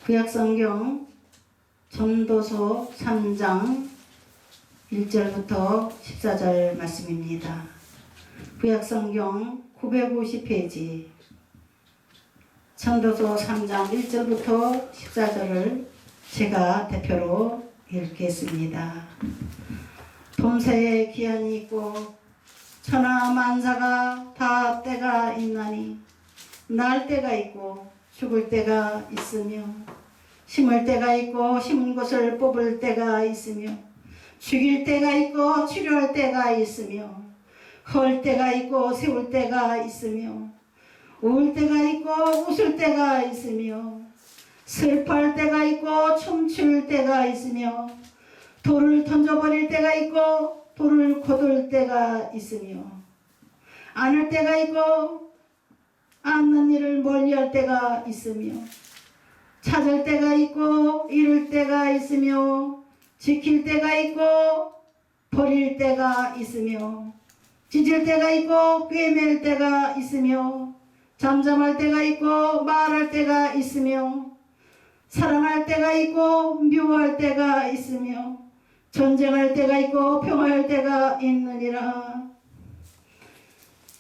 구약성경 전도서 3장 1절부터 14절 말씀입니다. 구약성경 950페이지 전도서 3장 1절부터 14절을 제가 대표로 읽겠습니다. 봄새에 기한이 있고 천하 만사가 다 때가 있나니 날 때가 있고 죽을 때가 있으며 심을 때가 있고 심은 것을 뽑을 때가 있으며 죽일 때가 있고 치료할 때가 있으며 헐 때가 있고 세울 때가 있으며 울 때가 있고 웃을 때가 있으며 슬퍼할 때가 있고 춤출 때가 있으며 돌을 던져버릴 때가 있고 돌을 거둘 때가 있으며 안을 때가 있고 않는 일을 멀리할 때가 있으며 찾을 때가 있고 잃을 때가 있으며 지킬 때가 있고 버릴 때가 있으며 찢을 때가 있고 꿰맬 때가 있으며 잠잠할 때가 있고 말할 때가 있으며 사랑할 때가 있고 미워할 때가 있으며 전쟁할 때가 있고 평화할 때가 있느니라.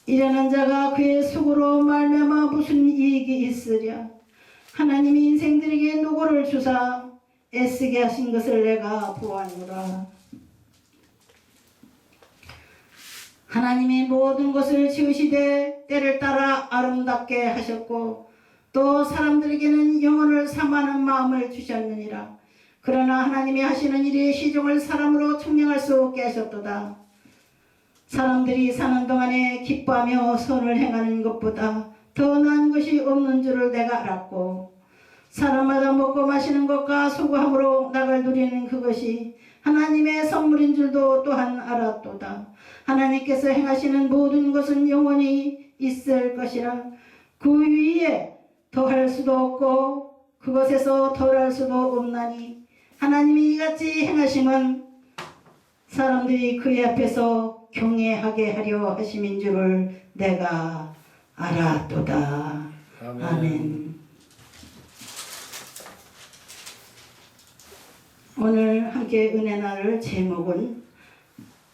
일하는 자가 그의 수고로 말미암아 무슨 이익이 있으랴. 하나님이 인생들에게 노고를 주사 애쓰게 하신 것을 내가 보았노라. 하나님이 모든 것을 지으시되 때를 따라 아름답게 하셨고 또 사람들에게는 영혼을 삼하는 마음을 주셨느니라. 그러나 하나님이 하시는 일이 시종을 사람으로 청량할 수 없게 하셨도다. 사람들이 사는 동안에 기뻐하며 선을 행하는 것보다 더 나은 것이 없는 줄을 내가 알았고 사람마다 먹고 마시는 것과 수고함으로 낙을 누리는 그것이 하나님의 선물인 줄도 또한 알았도다. 하나님께서 행하시는 모든 것은 영원히 있을 것이라. 그 위에 더할 수도 없고 그것에서 덜할 수도 없나니 하나님이 이같이 행하심은 사람들이 그의 앞에서 경외하게 하려 하심인 줄을 내가 알았도다. 아멘. 아멘. 오늘 함께 은혜 나눌 제목은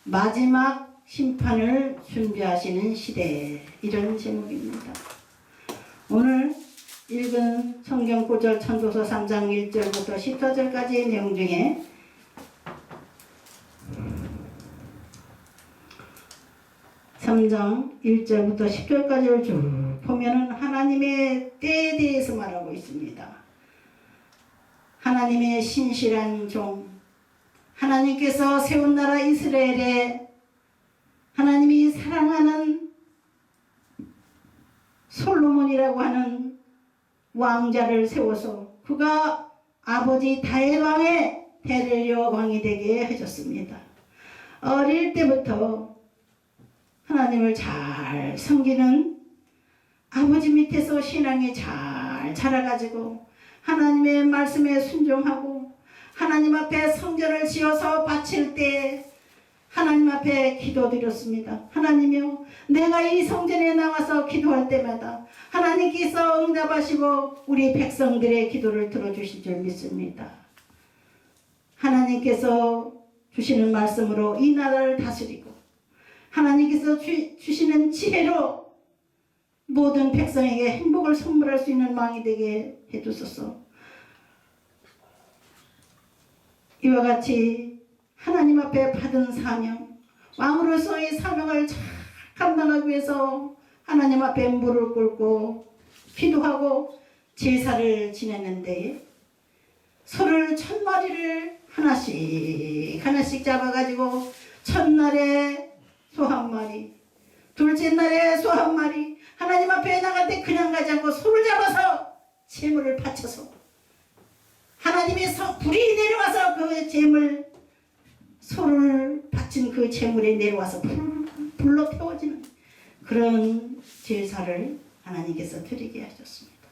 마지막 심판을 준비하시는 시대, 이런 제목입니다. 오늘 읽은 성경 구절 전도서 3장 1절부터 14절까지의 내용 중에 (3장 1절부터 10절까지를 쭉 보면은 하나님의 때에 대해서 말하고 있습니다. 하나님의 신실한 종, 하나님께서 세운 나라 이스라엘에 하나님이 사랑하는 솔로몬이라고 하는 왕자를 세워서 그가 아버지 다윗 왕의 대리려 왕이 되게 하셨습니다. 어릴 때부터 하나님을 잘 섬기는 아버지 밑에서 신앙이 잘 자라가지고 하나님의 말씀에 순종하고 하나님 앞에 성전을 지어서 바칠 때 하나님 앞에 기도드렸습니다. 하나님이여, 내가 이 성전에 나와서 기도할 때마다 하나님께서 응답하시고 우리 백성들의 기도를 들어주실 줄 믿습니다. 하나님께서 주시는 말씀으로 이 나라를 다스리고 하나님께서 주시는 지혜로 모든 백성에게 행복을 선물할 수 있는 왕이 되게 해주소서. 이와 같이 하나님 앞에 받은 사명, 왕으로서의 사명을 잘 감당하기 위해서 하나님 앞에 무릎 꿇고 기도하고 제사를 지냈는데 소를 1000마리를 하나씩 잡아가지고 첫날에 소 1마리, 둘째 날에 소 1마리, 하나님 앞에 나갈 때 그냥 가지 않고 소를 잡아서 제물을 바쳐서 하나님의 불이 내려와서 그 제물, 소를 바친 그 제물에 내려와서 불로 태워지는 그런 제사를 하나님께서 드리게 하셨습니다.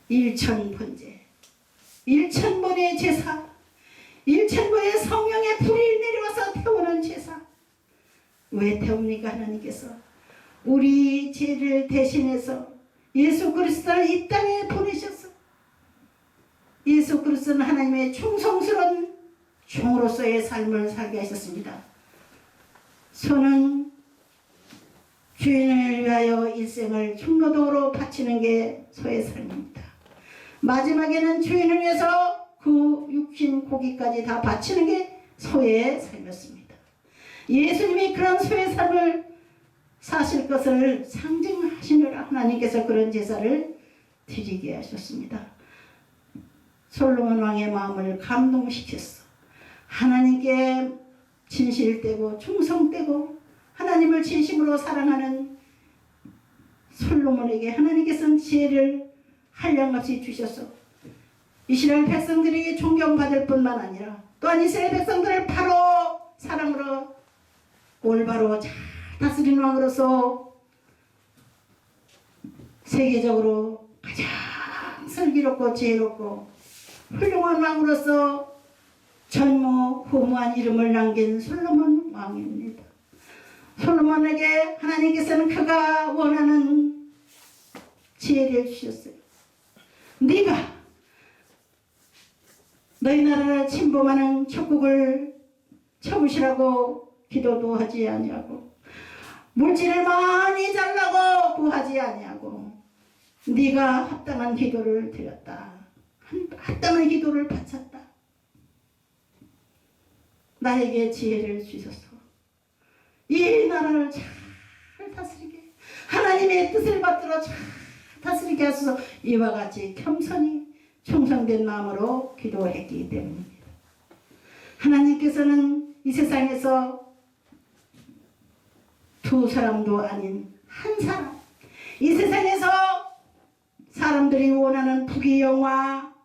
1000번째, 1000번의 제사, 1000번의 성령의 불이 내려와서 태우는 제사. 왜 태웁니까? 하나님께서 우리 죄를 대신해서 예수 그리스도를 이 땅에 보내셔서 하나님께서는 하나님의 충성스러운 종으로서의 삶을 살게 하셨습니다. 소는 주인을 위하여 일생을 충노동으로 바치는 게 소의 삶입니다. 마지막에는 주인을 위해서 그 육신 고기까지 다 바치는 게 소의 삶이었습니다. 예수님이 그런 소의 삶을 사실 것을 상징하시느라 하나님께서 그런 제사를 드리게 하셨습니다. 솔로몬 왕의 마음을 감동시켰어. 하나님께 진실되고 충성되고 하나님을 진심으로 사랑하는 솔로몬에게 하나님께서는 지혜를 한량없이 주셔서 이스라엘 백성들이 존경받을 뿐만 아니라 또한 이스라엘 백성들을 바로 사랑으로 올바로 잘 다스리는 왕으로서 세계적으로 가장 슬기롭고 지혜롭고 훌륭한 왕으로서 전무후무한 이름을 남긴 솔로몬 왕입니다. 솔로몬에게 하나님께서는 그가 원하는 지혜를 주셨어요. 네가 너희 나라를 침범하는 적국을 쳐부시라고 기도도 하지 아니하고 물질을 많이 달라고 구하지 아니하고 네가 합당한 기도를 드렸다. 합당한 기도를 바쳤다. 나에게 지혜를 주셔서 이 나라를 잘 다스리게 하나님의 뜻을 받들어 잘 다스리게 하소서. 이와 같이 겸손히 충성된 마음으로 기도했기 때문입니다. 하나님께서는 이 세상에서 두 사람도 아닌 한 사람, 이 세상에서 사람들이 원하는 부귀영화,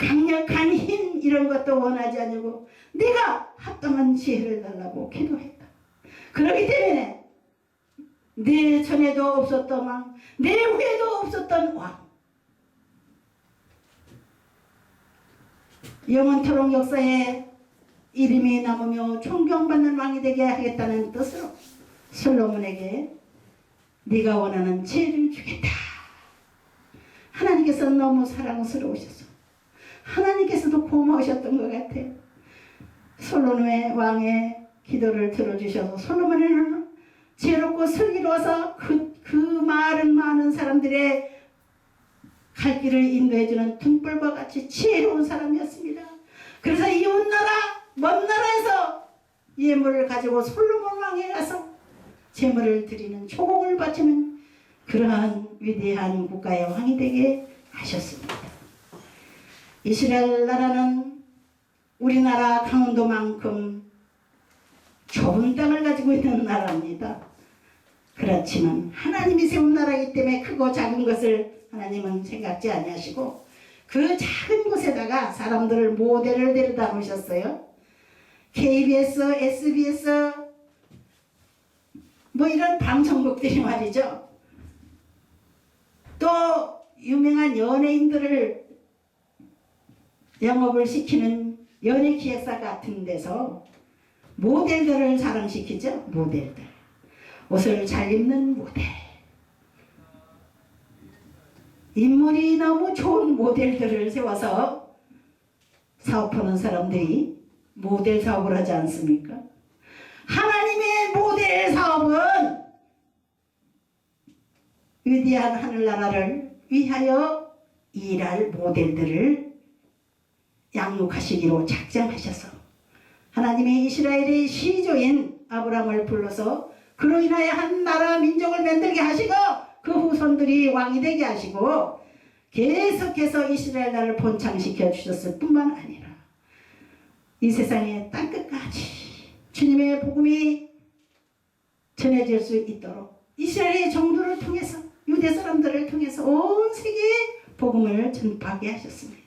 강력한 힘 이런 것도 원하지 않고 네가 합당한 지혜를 달라고 기도했다. 그렇기 때문에 내 전에도 없었던 왕, 내 후에도 없었던 왕, 영원토록 역사에 이름이 남으며 존경받는 왕이 되게 하겠다는 뜻으로 솔로몬에게 네가 원하는 지혜를 주겠다. 하나님께서 너무 사랑스러우셔서 하나님께서도 고마우셨던 것 같아요. 솔로몬의 왕의 기도를 들어주셔서 솔로몬은 지혜롭고 슬기로워서 그 많은 사람들의 갈 길을 인도해주는 등불과 같이 지혜로운 사람이었습니다. 그래서 이웃나라 먼 나라에서 예물을 가지고 솔로몬 왕에 가서 제물을 드리는 초공을 바치는 그러한 위대한 국가의 왕이 되게 하셨습니다. 이스라엘 나라는 우리나라 강원도만큼 좁은 땅을 가지고 있는 나라입니다. 그렇지만 하나님이 세운 나라이기 때문에 크고 작은 것을 하나님은 생각지 아니하시고 그 작은 곳에다가 사람들을 모델을 데려다 놓으셨어요. KBS, SBS 뭐 이런 방송국들이 말이죠. 또 유명한 연예인들을 영업을 시키는 연예기획사 같은 데서 모델들을 자랑시키죠. 모델들. 옷을 잘 입는 모델. 인물이 너무 좋은 모델들을 세워서 사업하는 사람들이 모델 사업을 하지 않습니까? 하나님의 모델 사업은 위대한 하늘나라를 위하여 일할 모델들을 양육하시기로 작정하셔서 하나님의 이스라엘의 시조인 아브라함을 불러서 그로 인하여 한 나라 민족을 만들게 하시고 그 후손들이 왕이 되게 하시고 계속해서 이스라엘 나라를 번창시켜 주셨을 뿐만 아니라 이 세상의 땅끝까지 주님의 복음이 전해질 수 있도록 이스라엘의 종들을 통해서 유대 사람들을 통해서 온 세계에 복음을 전파하게 하셨습니다.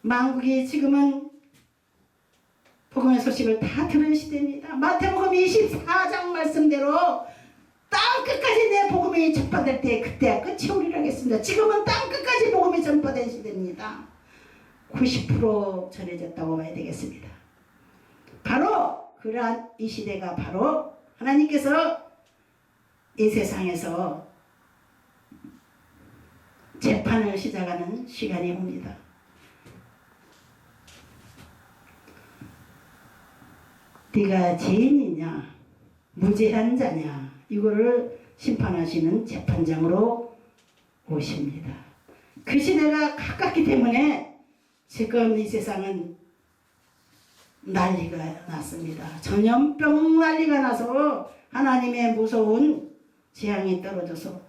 만국이 지금은 복음의 소식을 다 들은 시대입니다. 마태복음 24장 말씀대로 땅끝까지 내 복음이 전파될 때 그때야 끝이 오리라 하겠습니다. 지금은 땅끝까지 복음이 전파된 시대입니다. 90% 전해졌다고 봐야 되겠습니다. 바로 그러한 이 시대가 바로 하나님께서 이 세상에서 재판을 시작하는 시간이 옵니다. 네가 죄인이냐 무죄한 자냐 이거를 심판하시는 재판장으로 오십니다. 그 시대가 가깝기 때문에 지금 이 세상은 난리가 났습니다. 전염병 난리가 나서 하나님의 무서운 재앙이 떨어져서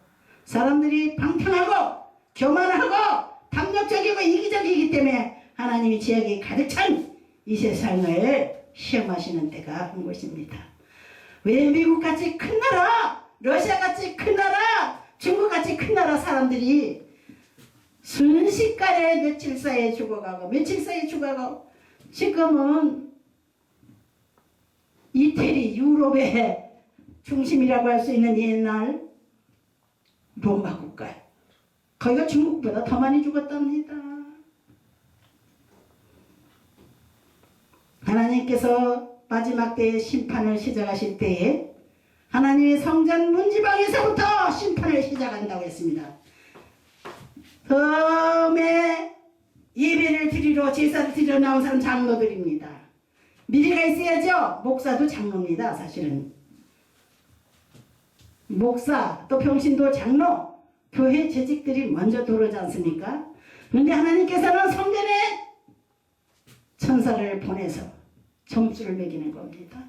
사람들이 방탕하고 교만하고 탐욕적이고 이기적이기 때문에 하나님의 죄악이 가득 찬 이 세상을 시험하시는 때가 온 것입니다. 왜 미국같이 큰 나라, 러시아같이 큰 나라, 중국같이 큰 나라 사람들이 순식간에 며칠 사이에 죽어가고 며칠 사이에 죽어가고 지금은 이태리 유럽의 중심이라고 할 수 있는 옛날 로마 국가 거기가 중국보다 더 많이 죽었답니다. 하나님께서 마지막 때에 심판을 시작하실 때에 하나님의 성전 문지방에서부터 심판을 시작한다고 했습니다. 처음에 예배를 드리러 제사를 드리러 나온 사람 장로들입니다. 미래가 있어야죠. 목사도 장로입니다. 사실은 목사 또 평신도 장로 교회 재직들이 먼저 들어오지 않습니까? 그런데 하나님께서는 성전에 천사를 보내서 점수를 매기는 겁니다.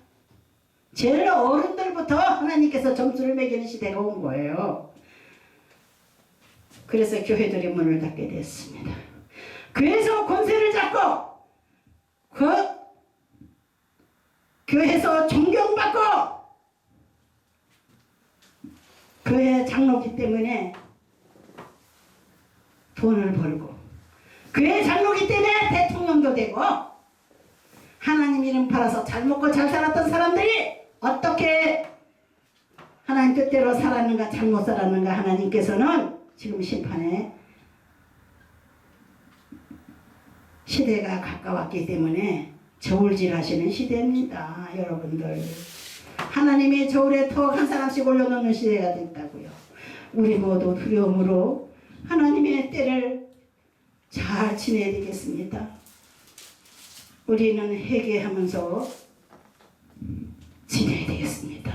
제일 어른들부터 하나님께서 점수를 매기는 시대가 온 거예요. 그래서 교회들이 문을 닫게 됐습니다. 그래서 권세를 잡고 그 교회에서 존경받고 교회 장로기 때문에 돈을 벌고 교회 장로기 때문에 대통령도 되고 하나님 이름 팔아서 잘 먹고 잘 살았던 사람들이 어떻게 하나님 뜻대로 살았는가 잘못 살았는가 하나님께서는 지금 심판의 시대가 가까웠기 때문에 저울질 하시는 시대입니다. 여러분들 하나님의 저울에 턱 한 사람씩 올려놓는 시대가 됐다고요. 우리 모두 두려움으로 하나님의 때를 잘 지내야 되겠습니다. 우리는 회개하면서 지내야 되겠습니다.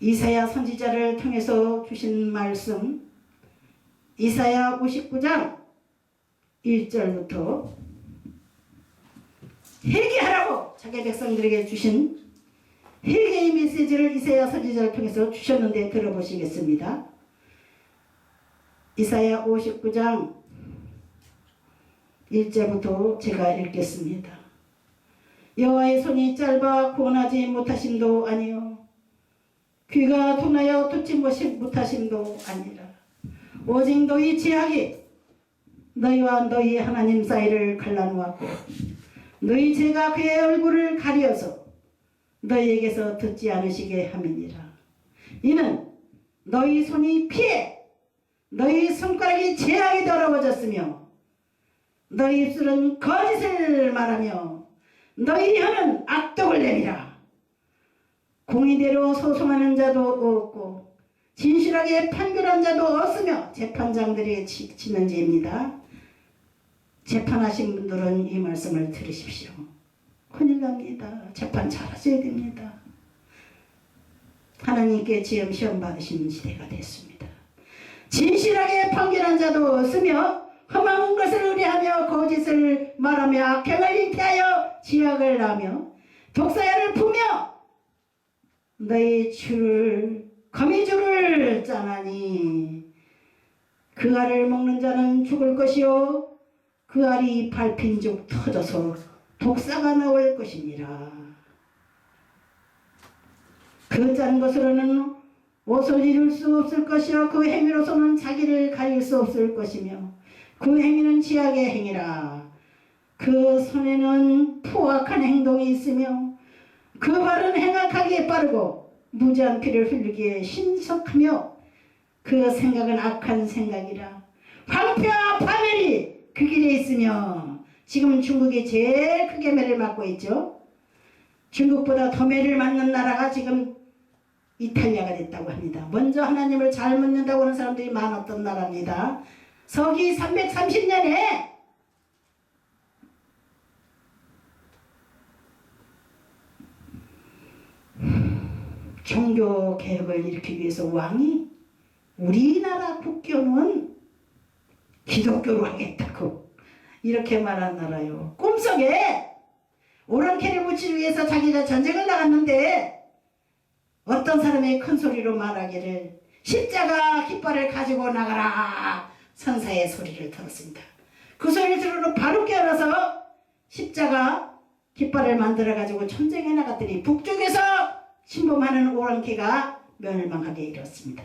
이사야 선지자를 통해서 주신 말씀 이사야 59장 1절부터 회개하라고 자기 백성들에게 주신 회개의 메시지를 이사야 선지자를 통해서 주셨는데 들어보시겠습니다. 이사야 59장 1절부터 제가 읽겠습니다. 여호와의 손이 짧아 구원하지 못하심도 아니요 귀가 둔하여 듣지 못하심도 아니라 오직 너희 죄악이 너희와 너희 하나님 사이를 갈라놓았고 너희 죄가 그의 얼굴을 가려서 너희에게서 듣지 않으시게 함이니라. 이는 너희 손이 피해 너희 손가락이 죄악이 더러워졌으며 너희 입술은 거짓을 말하며 너희 혀는 악독을 내밀어 공의대로 소송하는 자도 없고 진실하게 판결한 자도 없으며 재판장들이 지는 죄입니다. 재판하신 분들은 이 말씀을 들으십시오. 큰일 납니다. 재판 잘하셔야 됩니다. 하나님께 지금 시험 받으시는 시대가 됐습니다. 진실하게 판결한 자도 없으며 험한 것을 의뢰하며 거짓을 말하며 악행을 잉태하여 지약을 하며 독사야를 품며 너희 줄을 거미줄을 짜나니 그 알을 먹는 자는 죽을 것이요 그 알이 밟힌 즉 터져서 독사가 나올 것이니라. 그 짠 것으로는 옷을 이룰 수 없을 것이요 그 행위로서는 자기를 가릴 수 없을 것이며 그 행위는 지악의 행위라. 그 손에는 포악한 행동이 있으며 그 발은 행악하기에 빠르고 무지한 피를 흘리기에 신속하며 그 생각은 악한 생각이라. 황폐와 파멸이 그 길에 있으며 지금 중국이 제일 크게 매를 맞고 있죠. 중국보다 더 매를 맞는 나라가 지금 이탈리아가 됐다고 합니다. 먼저 하나님을 잘 묻는다고 하는 사람들이 많았던 나라입니다. 서기 330년에 종교 개혁을 일으키기 위해서 왕이 우리나라 국교는 기독교로 하겠다고 이렇게 말한 나라요. 꿈속에 오랑캐를 묻히기 위해서 자기가 전쟁을 나갔는데 어떤 사람이 큰 소리로 말하기를 십자가 깃발을 가지고 나가라 선사의 소리를 들었습니다. 그 소리를 들으러 바로 깨어나서 십자가 깃발을 만들어 가지고 전쟁에 나갔더니 북쪽에서 침범하는 오랑캐가 멸망하게 이뤘습니다.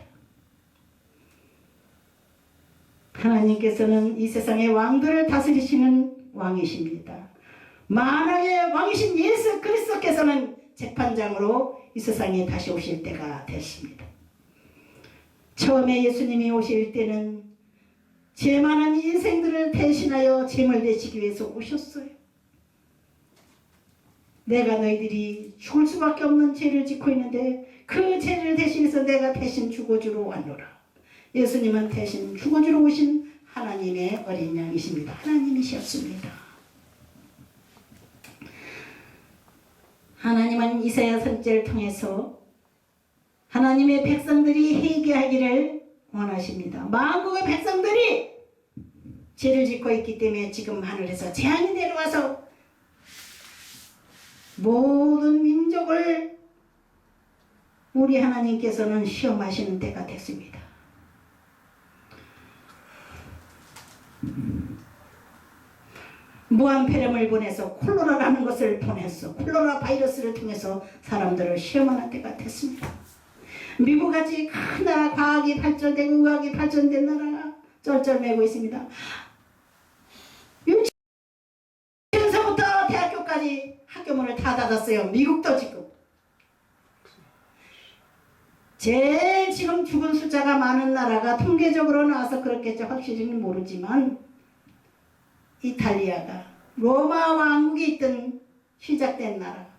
하나님께서는 이 세상의 왕들을 다스리시는 왕이십니다. 만왕의 왕이신 예수 그리스도께서는 재판장으로 이 세상에 다시 오실 때가 됐습니다. 처음에 예수님이 오실 때는 죄 많은 인생들을 대신하여 죄를 대시기 위해서 오셨어요. 내가 너희들이 죽을 수밖에 없는 죄를 짓고 있는데 그 죄를 대신해서 내가 대신 죽어주러 왔노라. 예수님은 대신 죽어주러 오신 하나님의 어린 양이십니다. 하나님이셨습니다. 하나님은 이사야 선지자를 통해서 하나님의 백성들이 회개하기를 원하십니다. 만국의 백성들이 죄를 짓고 있기 때문에 지금 하늘에서 재앙이 내려와서 모든 민족을 우리 하나님께서는 시험하시는 때가 됐습니다. 무한폐렴을 보내서 콜로라라는 것을 보내서 콜로라 바이러스를 통해서 사람들을 시험하는 때가 됐습니다. 미국같이 큰 나라, 과학이 발전되고 의학이 발전된 나라가 쩔쩔매고 있습니다. 유치원서부터 대학교까지 학교문을 다 닫았어요. 미국도 지금. 제일 지금 죽은 숫자가 많은 나라가 통계적으로 나와서 그렇겠죠. 확실히는 모르지만 이탈리아가 로마 왕국이 있던 시작된 나라.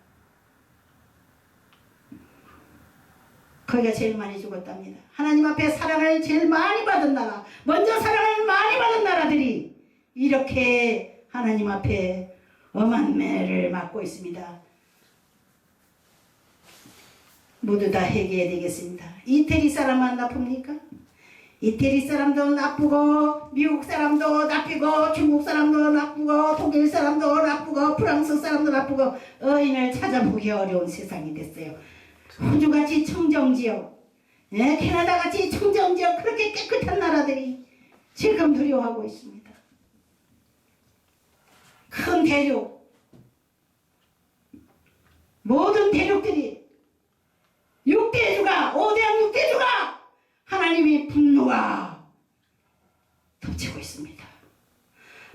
거기가 제일 많이 죽었답니다. 하나님 앞에 사랑을 제일 많이 받은 나라, 먼저 사랑을 많이 받은 나라들이 이렇게 하나님 앞에 엄한 매를 맞고 있습니다. 모두 다 회개해야 되겠습니다. 이태리 사람만 나쁩니까? 이태리 사람도 나쁘고 미국 사람도 나쁘고 중국 사람도 나쁘고 독일 사람도 나쁘고 프랑스 사람도 나쁘고 의인을 찾아보기 어려운 세상이 됐어요. 호주같이 청정지역, 캐나다같이 청정지역 그렇게 깨끗한 나라들이 지금 두려워하고 있습니다. 큰 대륙, 모든 대륙들이 6대주가 5대양 6대주가 하나님의 분노가 덮치고 있습니다.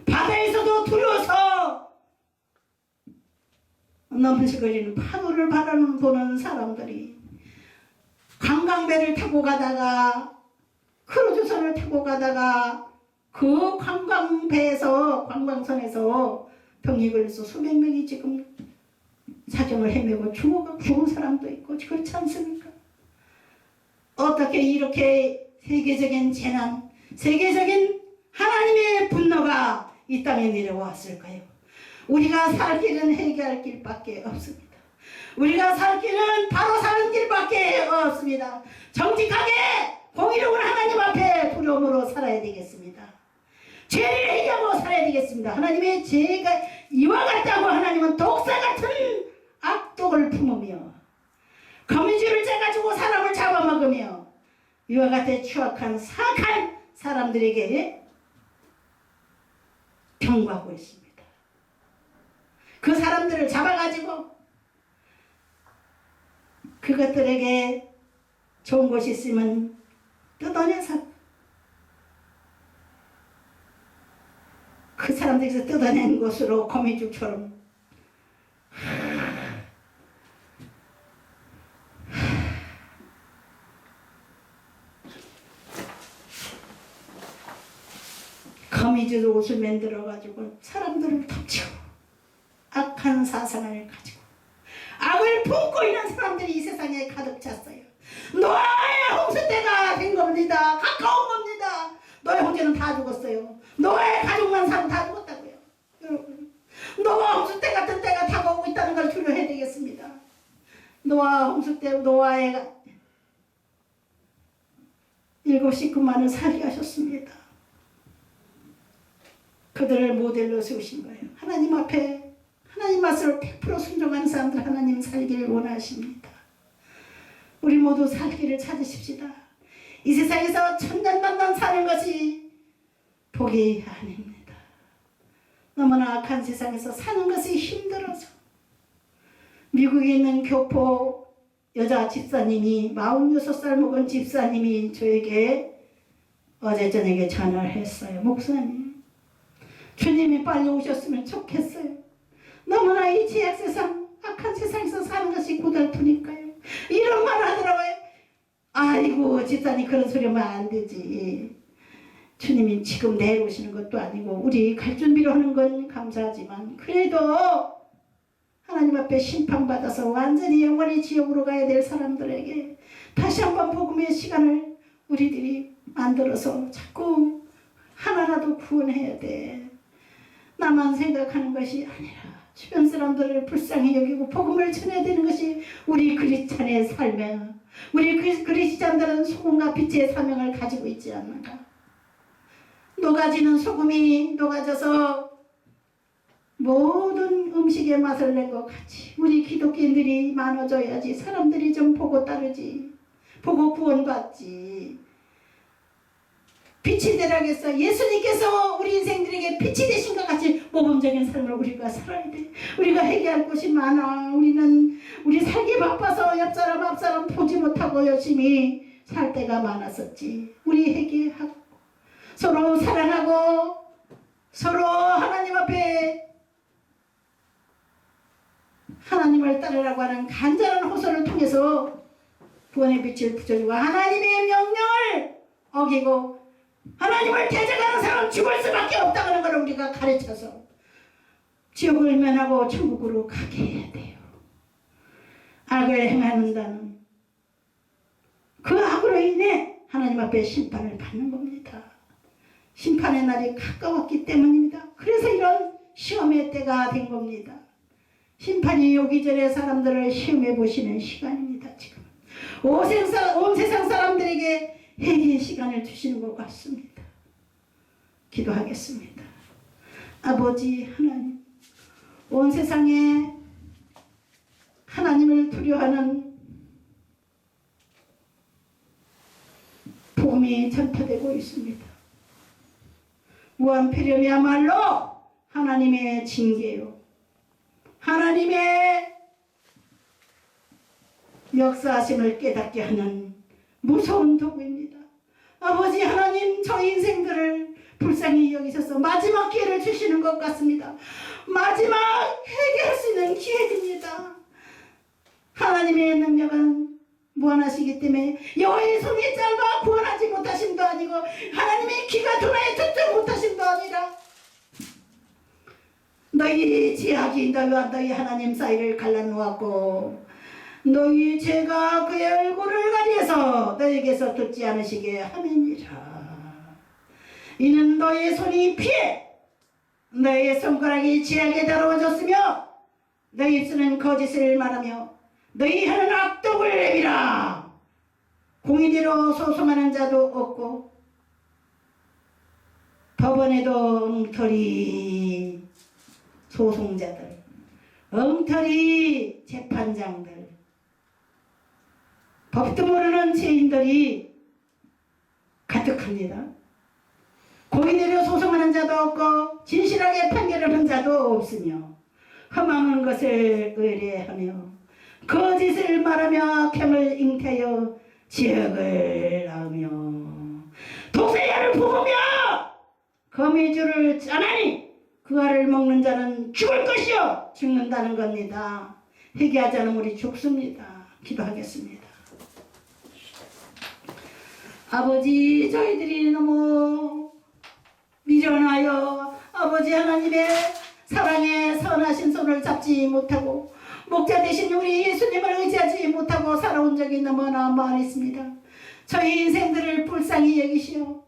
바다에서도 두려워서 넘실거리는 파도를 바라보는 사람들이 관광배를 타고 가다가 크루즈선을 타고 가다가 그 관광배에서 관광선에서 병이 걸려서 수백 명이 지금 사정을 헤매고 죽은 사람도 있고 그렇지 않습니까? 어떻게 이렇게 세계적인 재난, 세계적인 하나님의 분노가 이 땅에 내려왔을까요? 우리가 살 길은 회개할 길밖에 없습니다. 우리가 살 길은 바로 사는 길밖에 없습니다. 정직하게 공의로운 하나님 앞에 두려움으로 살아야 되겠습니다. 죄를 회개하고 살아야 되겠습니다. 하나님의 죄가 이와 같다고 하나님은 독사 같은 악독을 품으며 거미줄을 짜가지고 사람을 잡아먹으며 이와 같은 추악한 사악한 사람들에게 경고하고 있습니다. 그 사람들을 잡아가지고 그것들에게 좋은 것이 있으면 뜯어내서 그 사람들에게서 뜯어낸 것으로 거미줄처럼 거미줄 옷을 만들어가지고 사람들을 덮치고 악한 사상을 가지고 악을 품고 있는 사람들이 이 세상에 가득 찼어요. 노아 홍수 때 노아의 7 식구만을 살게 하셨습니다. 그들을 모델로 세우신 거예요. 하나님 앞에 하나님 말씀을 100% 순종하는 사람들 하나님 살기를 원하십니다. 우리 모두 살기를 찾으십시다. 이 세상에서 천년만년 사는 것이 복이 아닙니다. 너무나 악한 세상에서 사는 것이 힘들어서 미국에 있는 교포 여자 집사님이 46살 먹은 집사님이 저에게 어제 저녁에 전화를 했어요. 목사님, 주님이 빨리 오셨으면 좋겠어요. 너무나 이 죄악 세상, 악한 세상에서 사는 것이 고달프니까요. 이런 말 하더라고요. 아이고 집사님 그런 소리 하면 안 되지. 주님이 지금 내일 오시는 것도 아니고 우리 갈 준비를 하는 건 감사하지만 그래도 하나님 앞에 심판받아서 완전히 영원히 지옥으로 가야 될 사람들에게 다시 한번 복음의 시간을 우리들이 만들어서 자꾸 하나라도 구원해야 돼. 나만 생각하는 것이 아니라 주변 사람들을 불쌍히 여기고 복음을 전해야 되는 것이 우리 그리스찬의 삶이야. 우리 그리스찬들은 소금과 빛의 사명을 가지고 있지 않는가. 녹아지는 소금이 녹아져서 모든 음식의 맛을 낸 것 같이 우리 기독교인들이 많아져야지 사람들이 좀 보고 따르지, 보고 구원받지. 빛이 되라겠어. 예수님께서 우리 인생들에게 빛이 되신 것 같이 모범적인 삶을 우리가 살아야 돼. 우리가 회개할 곳이 많아. 우리 살기 바빠서 옆사람 앞사람 보지 못하고 열심히 살 때가 많았었지. 우리 회개하고 서로 사랑하고 서로 하나님 앞에 하나님을 따르라고 하는 간절한 호소를 통해서 구원의 빛을 붙여주고 하나님의 명령을 어기고 하나님을 대적하는 사람은 죽을 수밖에 없다는 걸 우리가 가르쳐서 지옥을 면하고 천국으로 가게 해야 돼요. 악을 행하는다는 그 악으로 인해 하나님 앞에 심판을 받는 겁니다. 심판의 날이 가까웠기 때문입니다. 그래서 이런 시험의 때가 된 겁니다. 심판이 오기 전에 사람들을 시험해 보시는 시간입니다. 지금 온 세상 사람들에게 회개의 시간을 주시는 것 같습니다. 기도하겠습니다. 아버지 하나님, 온 세상에 하나님을 두려워하는 복음이 전파되고 있습니다. 무한폐렴이야말로 하나님의 징계요, 하나님의 역사하심을 깨닫게 하는 무서운 도구입니다. 아버지 하나님, 저희 인생들을 불쌍히 여기셔서 마지막 기회를 주시는 것 같습니다. 마지막 회개할 수 있는 기회입니다. 하나님의 능력은 무한하시기 때문에 여호와의 손이 짧아 구원하지 못하심도 아니고 하나님의 귀가 둔하여 듣지 못하심도 아니라 너희 죄악이 너희와 너희 하나님 사이를 갈라놓았고 너희 죄가 그의 얼굴을 가리해서 너희에게서 듣지 않으시게 함이니라. 이는 너희의 손이 피해 너희의 손가락이 죄악에 더러워졌으며 너희 입술은 거짓을 말하며 너희 혀는 악독을 내밀어 공의대로 소송하는 자도 없고 법원에도 엉터리 소송자들, 엉터리 재판장들, 법도 모르는 죄인들이 가득합니다. 공의대로 소송하는 자도 없고 진실하게 판결을 한 자도 없으며 험한 것을 의뢰하며 거짓을 말하며 캠을 잉태하여 지역을 낳으며 독생자를 부으며 거미줄을 짜나니 그 알을 먹는 자는 죽을 것이요 죽는다는 겁니다. 회개하지 않으면 우리 죽습니다. 기도하겠습니다. 아버지, 저희들이 너무 미련하여 아버지 하나님의 사랑에 선하신 손을 잡지 못하고 목자 되신 우리 예수님을 의지하지 못하고 살아온 적이 너무나 많습니다. 저희 인생들을 불쌍히 여기시오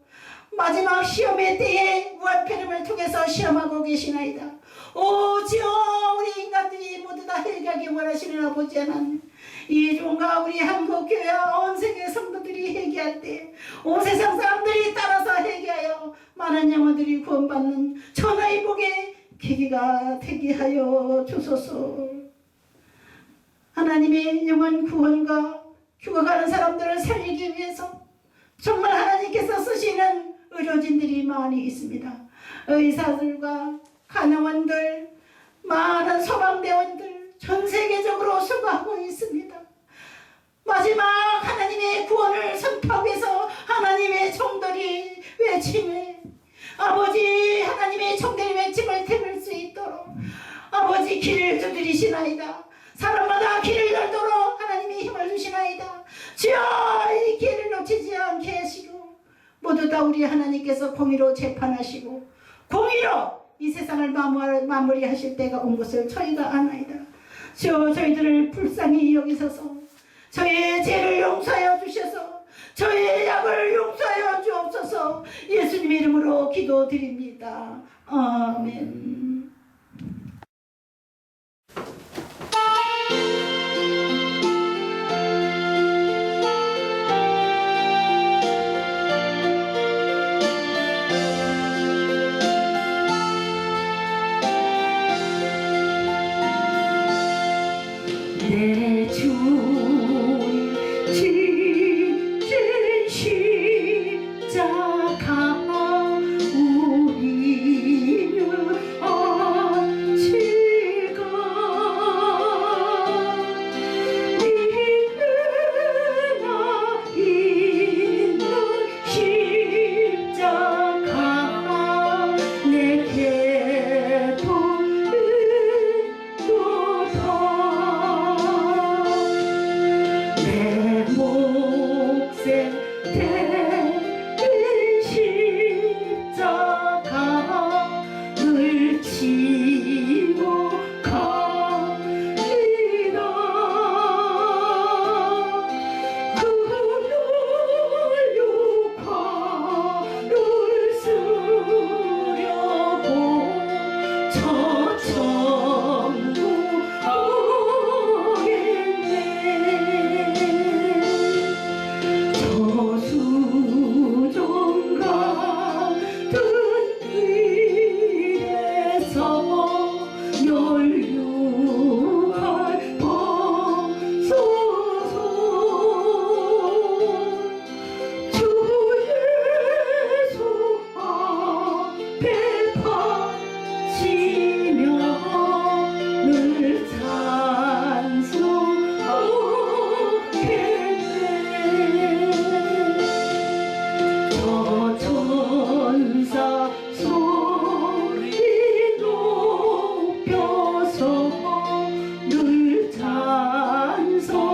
마지막 시험의 때에 무한폐렴을 통해서 시험하고 계시나이다. 오지어 우리 인간들이 모두 다 회개하기 원하시는 아버지 하나님, 이 종과 우리 한국교회와 온 세계 성도들이 회개할 때 온 세상 사람들이 따라서 회개하여 많은 영혼들이 구원받는 천하의 복의 계기가 되게 하여 주소서. 하나님의 영혼 구원과 죽어가는 사람들을 살리기 위해서 정말 하나님께서 쓰시는 의료진들이 많이 있습니다. 의사들과 간호원들, 많은 소방대원들 전 세계적으로 수고하고 있습니다. 마지막 하나님의 구원을 선포하기 위해서 하나님의 종들이 외침을, 아버지 하나님의 종들이 외침을 들을 수 있도록 아버지 길을 두드리시나이다. 사람마다 길을 열도록 하나님이 힘을 주시나이다. 주여, 이 길을 놓치지 않게 하시고 모두 다 우리 하나님께서 공의로 재판하시고 공의로 이 세상을 마무리하실 때가 온 것을 저희가 아나이다. 주여, 저희들을 불쌍히 여기소서. 저희의 죄를 용서하여 주셔서 저희의 약을 용서하여 주옵소서. 예수님 이름으로 기도드립니다. 아멘. 내 주 지신 십자가 우리를 안치고 믿으나 있는 십자가 내게 내 몫에 대신 십자가를 지고 갑니다. 그늘 육화를 쓰려고 저 천국 저수종 같은 길에서 연류할 벗소서. 주 예수 앞에 바치며 늘 찬송하겠네. 저 천사 소리 높여서 늘 찬송